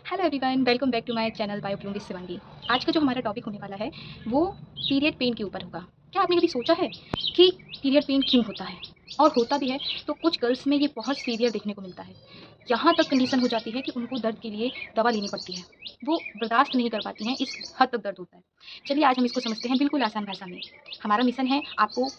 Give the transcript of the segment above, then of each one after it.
Hello everyone, welcome back to my channel bio plume Shivangi. आज का जो हमारा टॉपिक होने वाला है वो पीरियड पेन के ऊपर होगा। क्या आपने कभी सोचा है कि पीरियड पेन क्यों होता है? और होता भी है तो कुछ गर्ल्स में ये बहुत सीवियर देखने को मिलता है। यहाँ तक कंडीशन हो जाती है कि उनको दर्द के लिए दवा लेनी पड़ती है। वो बर्दाश्त नहीं कर पाती हैं, इस हद तक दर्द होता है। चलिए आज हम इसको समझते हैं बिल्कुल आसान भाषा में। हमारा मिशन है आपको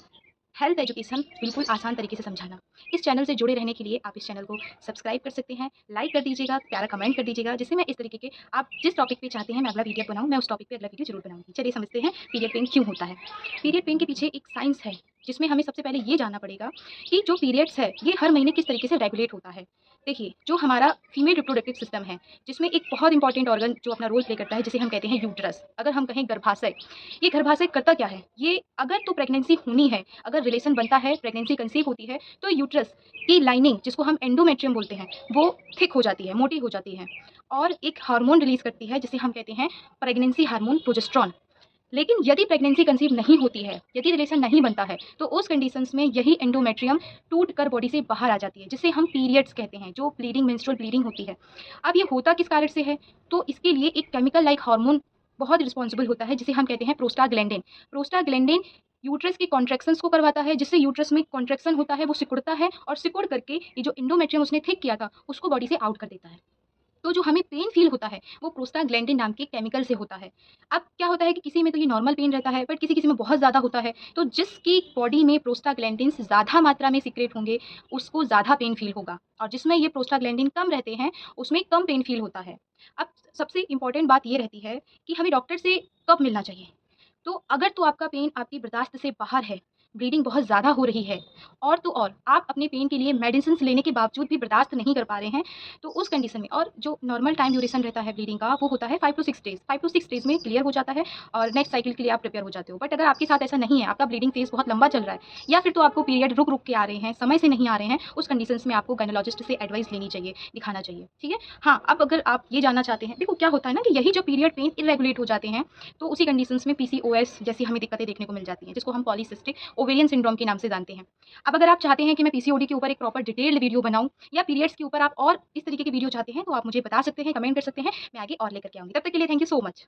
हेल्थ एजुकेशन बिल्कुल आसान तरीके से समझाना। इस चैनल से जुड़े रहने के लिए आप इस चैनल को सब्सक्राइब कर सकते हैं, लाइक कर दीजिएगा, प्यारा कमेंट कर दीजिएगा, जिससे मैं इस तरीके के आप जिस टॉपिक पे चाहते हैं मैं अगला वीडियो बनाऊँ, मैं उस टॉपिक पे अगला वीडियो जरूर बनाऊँगी। चलिए समझते हैं पीरियड पेन क्यों होता है। पीरियड पेन के पीछे एक साइंस है, जिसमें हमें सबसे पहले ये जानना पड़ेगा कि जो पीरियड्स है ये हर महीने किस तरीके से रेगुलेट होता है। देखिए, जो हमारा फीमेल रिप्रोडक्टिव सिस्टम है, जिसमें एक बहुत इंपॉर्टेंट ऑर्गन जो अपना रोल प्ले करता है, जिसे हम कहते हैं यूट्रस, अगर हम कहें गर्भाशय। ये गर्भाशय करता क्या है? ये अगर तो प्रेगनेंसी होनी है, अगर रिलेशन बनता है, प्रेगनेंसी कंसीव होती है, तो यूट्रस की लाइनिंग जिसको हम एंडोमेट्रियम बोलते हैं, वो थिक हो जाती है, मोटी हो जाती है और एक हार्मोन रिलीज करती है जिसे हम कहते हैं प्रेगनेंसी हार्मोन प्रोजेस्टेरोन। लेकिन यदि प्रेगनेंसी कंसीव नहीं होती है, यदि रिलेशन नहीं बनता है, तो उस कंडीशंस में यही एंडोमेट्रियम टूट कर बॉडी से बाहर आ जाती है, जिसे हम पीरियड्स कहते हैं, जो ब्लीडिंग मेंस्ट्रुअल ब्लीडिंग होती है। अब ये होता किस कारण से है? तो इसके लिए एक केमिकल लाइक हार्मोन बहुत रिस्पॉन्सिबल होता है, जिसे हम कहते हैं प्रोस्टाग्लैंडिन। प्रोस्टाग्लैंडिन यूट्रस की कॉन्ट्रैक्शंस को करवाता है, जिससे यूट्रस में कॉन्ट्रैक्शन होता है, वो सिकुड़ता है और सिकुड़ करके ये जो एंडोमेट्रियम उसने थिक किया था, उसको बॉडी से आउट कर देता है। तो जो हमें पेन फ़ील होता है, वो प्रोस्टाग्लैंडिन नाम के केमिकल से होता है। अब क्या होता है कि किसी में तो ये नॉर्मल पेन रहता है, बट किसी-किसी में बहुत ज़्यादा होता है। तो जिसकी बॉडी में प्रोस्टाग्लैंडिन्स ज़्यादा मात्रा में सीक्रेट होंगे, उसको ज़्यादा पेन फ़ील होगा और जिसमें ये प्रोस्टाग्लैंडिन कम रहते हैं, उसमें कम पेन फ़ील होता है। अब सबसे इम्पोर्टेंट बात ये रहती है कि हमें डॉक्टर से कब मिलना चाहिए? तो अगर तो आपका पेन आपकी बर्दाश्त से बाहर है, ब्लीडिंग बहुत ज़्यादा हो रही है और तो और आप अपने पेन के लिए मेडिसिन्स लेने के बावजूद भी बर्दाश्त नहीं कर पा रहे हैं, तो उस कंडीशन में और जो नॉर्मल टाइम ड्यूरेशन रहता है ब्लीडिंग का, वो होता है 5 टू 6 डेज़। 5 टू 6 डेज़ में क्लियर हो जाता है और नेक्स्ट साइकिल के लिए आप प्रिपेयर हो जाते हो। बट अगर आपके साथ ऐसा नहीं है, आपका ब्लीडिंग फेज़ बहुत लंबा चल रहा है या फिर तो आपको पीरियड रुक-रुक के आ रहे हैं, समय से नहीं आ रहे हैं, उस कंडीशंस में आपको गायनोलॉजिस्ट से एडवाइस लेनी चाहिए, दिखाना चाहिए, ठीक है? हाँ, अब अगर आप ये जानना चाहते हैं, देखो क्या होता है ना कि यही जो पीरियड पेन इर्रेगुलेट हो जाते हैं, तो उसी कंडीशंस में पीसीओएस जैसी हमें दिक्कतें देखने को मिल जाती हैं, जिसको हम पॉलीसिस्टिक ओवेरियन सिंड्रोम के नाम से जानते हैं। अब अगर आप चाहते हैं कि मैं पीसीओडी के ऊपर एक प्रॉपर डिटेल्ड वीडियो बनाऊँ या पीरियड्स के ऊपर आप और इस तरीके की वीडियो चाहते हैं, तो आप मुझे बता सकते हैं, कमेंट कर सकते हैं, मैं आगे और लेकर के आऊँगी। तब तक के लिए थैंक यू सो मच।